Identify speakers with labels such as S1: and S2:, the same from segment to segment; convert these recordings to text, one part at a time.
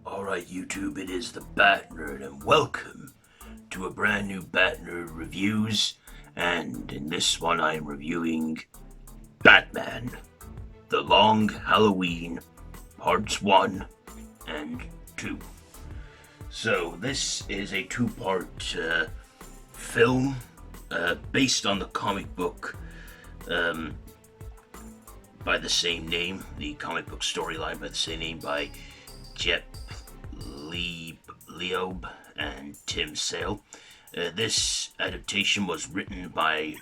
S1: Alright, YouTube, it is the Bat Nerd, and welcome to a brand new Bat Nerd Reviews. And in this one, I am reviewing Batman, The Long Halloween, Parts 1 and 2. So, this is a two-part film based on the comic book by the same name, the comic book storyline by the same name by Jeff Leob and Tim Sale. This adaptation was written by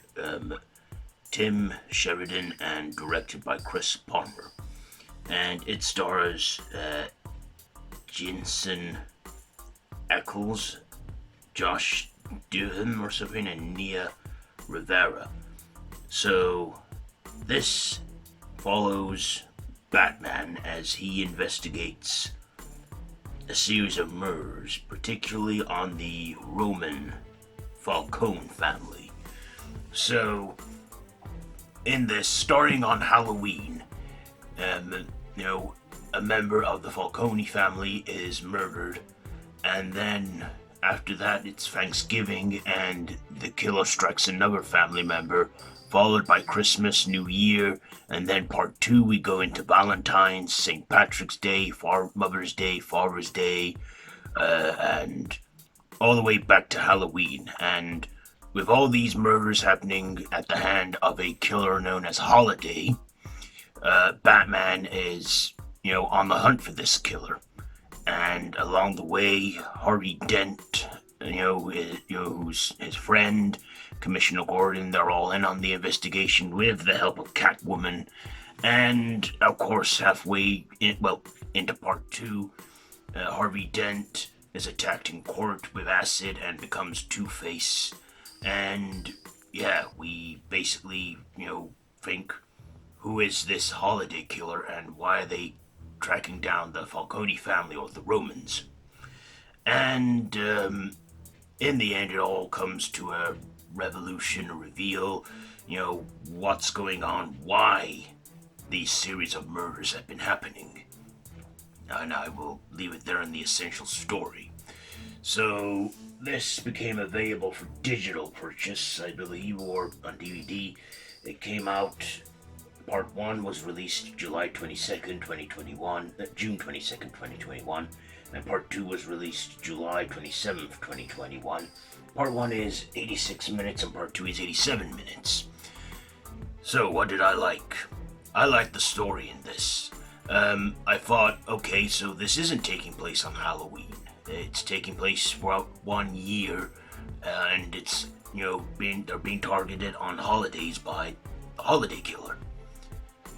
S1: Tim Sheridan and directed by Chris Palmer. And it stars Jensen Ackles, Josh Duhamel or something, and Nia Rivera. So this follows Batman as he investigates a series of murders, particularly on the Roman Fallcone family. So, in this, starting on Halloween, a member of the Fallcone family is murdered, and then after that it's Thanksgiving and the killer strikes another family member, followed by Christmas, New Year, and then part 2 we go into Valentine's, St. Patrick's Day, Mother's Day, Father's Day, and all the way back to Halloween. And with all these murders happening at the hand of a killer known as Holiday, Batman is, on the hunt for this killer. And along the way, Harvey Dent, who's his friend, Commissioner Gordon, they're all in on the investigation with the help of Catwoman. And, of course, into part 2, Harvey Dent is attacked in court with acid and becomes Two-Face. And, we basically, think, who is this Holiday killer and why are they tracking down the Falcone family or the Romans? And, in the end, it all comes to a revolution, a reveal, what's going on, why these series of murders have been happening. And I will leave it there in the essential story. So, this became available for digital purchase, I believe, or on DVD. It came out, part 1 was released July 22nd, 2021, June 22nd, 2021, and part 2 was released July 27th, 2021. Part 1 is 86 minutes and part 2 is 87 minutes. So, what did I like? I liked the story in this. I thought, okay, so this isn't taking place on Halloween. It's taking place throughout 1 year, and it's, they're being targeted on holidays by the Holiday Killer.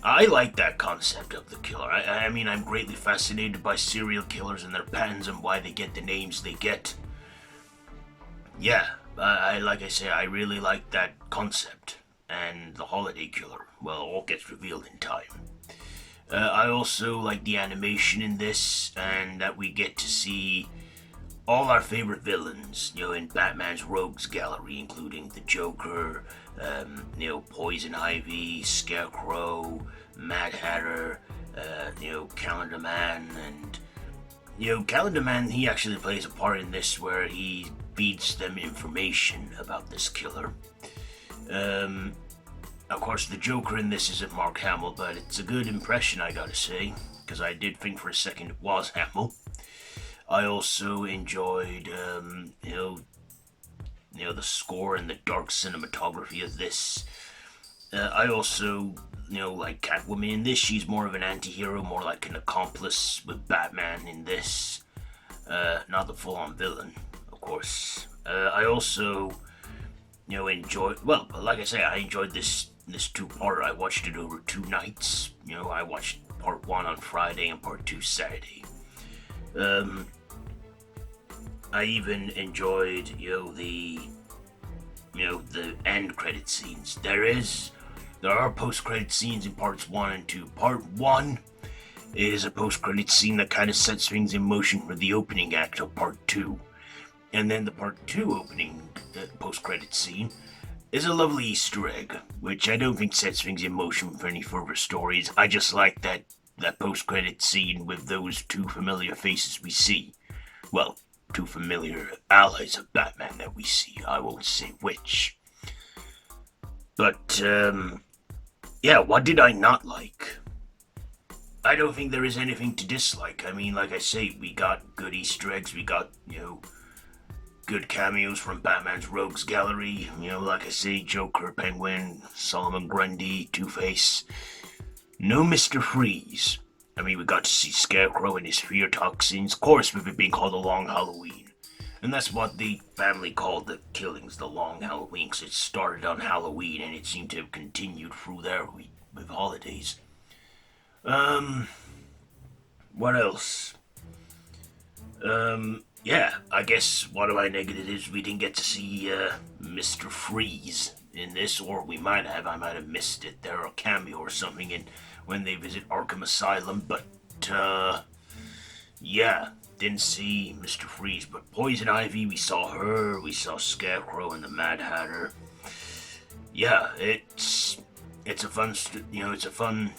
S1: I like that concept of the killer. I mean, I'm greatly fascinated by serial killers and their patterns and why they get the names they get. Yeah, like I say, I really like that concept. And the Holiday Killer, well, all gets revealed in time. I also like the animation in this, and that we get to see all our favorite villains, in Batman's Rogues Gallery, including the Joker, Poison Ivy, Scarecrow, Mad Hatter, Calendar Man, and, Calendar Man, he actually plays a part in this where he feeds them information about this killer. Of course, the Joker in this isn't Mark Hamill, but it's a good impression, I gotta say, because I did think for a second it was Hamill. I also enjoyed, the score and the dark cinematography of this. I also, like Catwoman in this, she's more of an anti-hero, more like an accomplice with Batman in this. Not the full-on villain, of course. I also, enjoyed, like I say, I enjoyed this two-parter. I watched it over 2 nights. I watched part 1 on Friday and part 2 Saturday. I even enjoyed, the end credit scenes. There are post-credit scenes in parts 1 and 2. Part 1 is a post-credit scene that kind of sets things in motion for the opening act of part 2. And then the part 2 opening post-credit scene is a lovely Easter egg, which I don't think sets things in motion for any further stories. I just like that that post-credit scene with those two familiar faces we see. Well, two familiar allies of Batman that we see. I won't say which. But, yeah, what did I not like? I don't think there is anything to dislike. I mean, like I say, we got good Easter eggs, we got, good cameos from Batman's Rogues Gallery. Like I say, Joker, Penguin, Solomon Grundy, Two-Face. No Mr. Freeze. I mean, we got to see Scarecrow and his fear toxins, of course, with it being called the Long Halloween. And that's what the family called the killings, the Long Halloween, because it started on Halloween and it seemed to have continued through there with holidays. What else? Yeah, I guess one of my negatives is we didn't get to see, Mr. Freeze in this, or I might have missed it. There a cameo or something when they visit Arkham Asylum, but, yeah, didn't see Mr. Freeze, but Poison Ivy, we saw her, we saw Scarecrow and the Mad Hatter. Yeah, it's a fun, it's a fun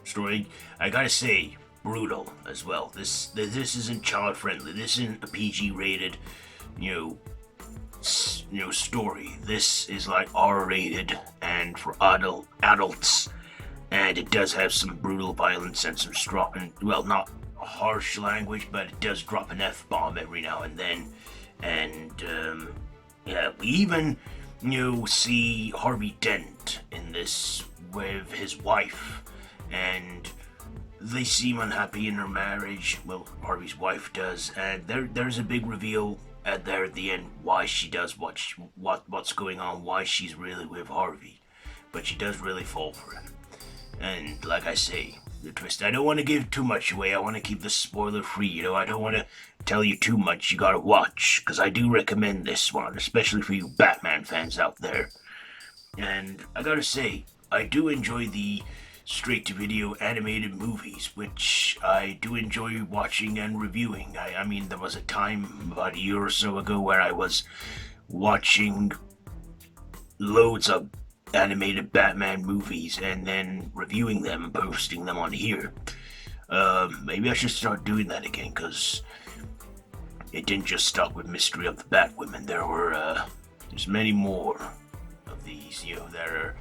S1: story. I gotta say, brutal as well. This isn't child friendly. This isn't a PG rated, story. This is like R rated and for adults, and it does have some brutal violence and some strong, well, not harsh language, but it does drop an F-bomb every now and then. And yeah, we even see Harvey Dent in this with his wife, and they seem unhappy in their marriage. Well, Harvey's wife does, and there's a big reveal at the end why she does what's going on, why she's really with Harvey, but she does really fall for him. And like I say, the twist. I don't want to give too much away. I want to keep this spoiler free. I don't want to tell you too much. You gotta watch, because I do recommend this one, especially for you Batman fans out there. And I gotta say, I do enjoy the straight-to-video animated movies, which I do enjoy watching and reviewing. I mean, there was a time about a year or so ago where I was watching loads of animated Batman movies and then reviewing them and posting them on here. Maybe I should start doing that again, because it didn't just stop with Mystery of the Batwomen. There's many more of these, that are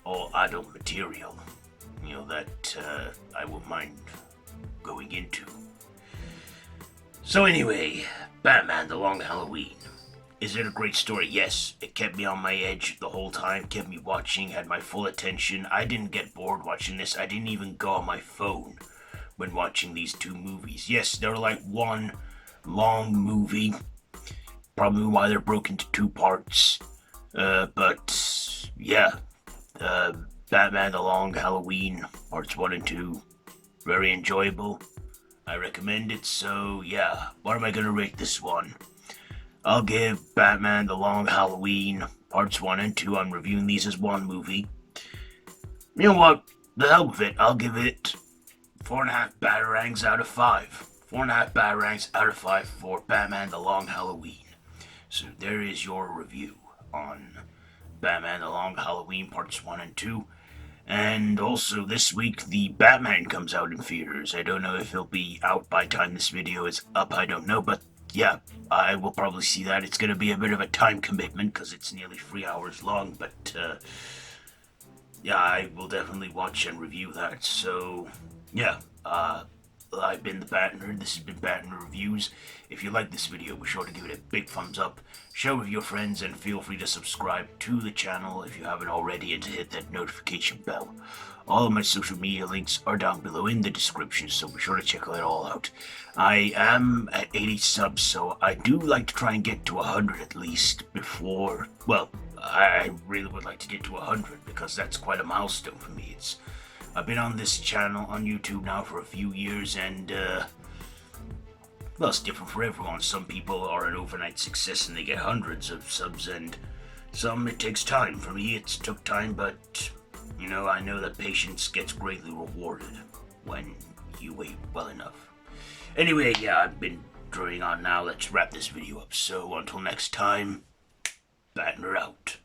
S1: all adult material, that I wouldn't mind going into. So anyway, Batman The Long Halloween. Is it a great story? Yes. It kept me on my edge the whole time, kept me watching, had my full attention. I didn't get bored watching this. I didn't even go on my phone when watching these two movies. Yes, they're like one long movie. Probably why they're broken into two parts. But yeah, Batman The Long Halloween, parts 1 and 2, very enjoyable. I recommend it, so yeah. What am I gonna rate this one? I'll give Batman The Long Halloween, parts 1 and 2, I'm reviewing these as one movie. You know what? The hell with it, I'll give it 4.5 Batarangs out of 5. 4.5 Batarangs out of 5 for Batman The Long Halloween. So there is your review on Batman The Long Halloween, parts 1 and 2. And also this week, the Batman comes out in theaters. I don't know if it'll be out by the time this video is up, I don't know, but yeah, I will probably see that. It's going to be a bit of a time commitment because it's nearly 3 hours long, but yeah, I will definitely watch and review that. So yeah, I've been the Bat Nerd. This has been Bat Nerd Reviews. If you like this video, be sure to give it a big thumbs up, share with your friends, and feel free to subscribe to the channel if you haven't already, and to hit that notification bell. All of my social media links are down below in the description, so be sure to check it all out. I am at 80 subs, so I do like to try and get to 100 at least before, well, I really would like to get to 100 because that's quite a milestone for me. I've been on this channel on YouTube now for a few years, and well, it's different for everyone. Some people are an overnight success and they get hundreds of subs, and some it takes time. For me, it took time, but I know that patience gets greatly rewarded when you wait well enough. Anyway, yeah, I've been drawing on now. Let's wrap this video up. So until next time, Batner out.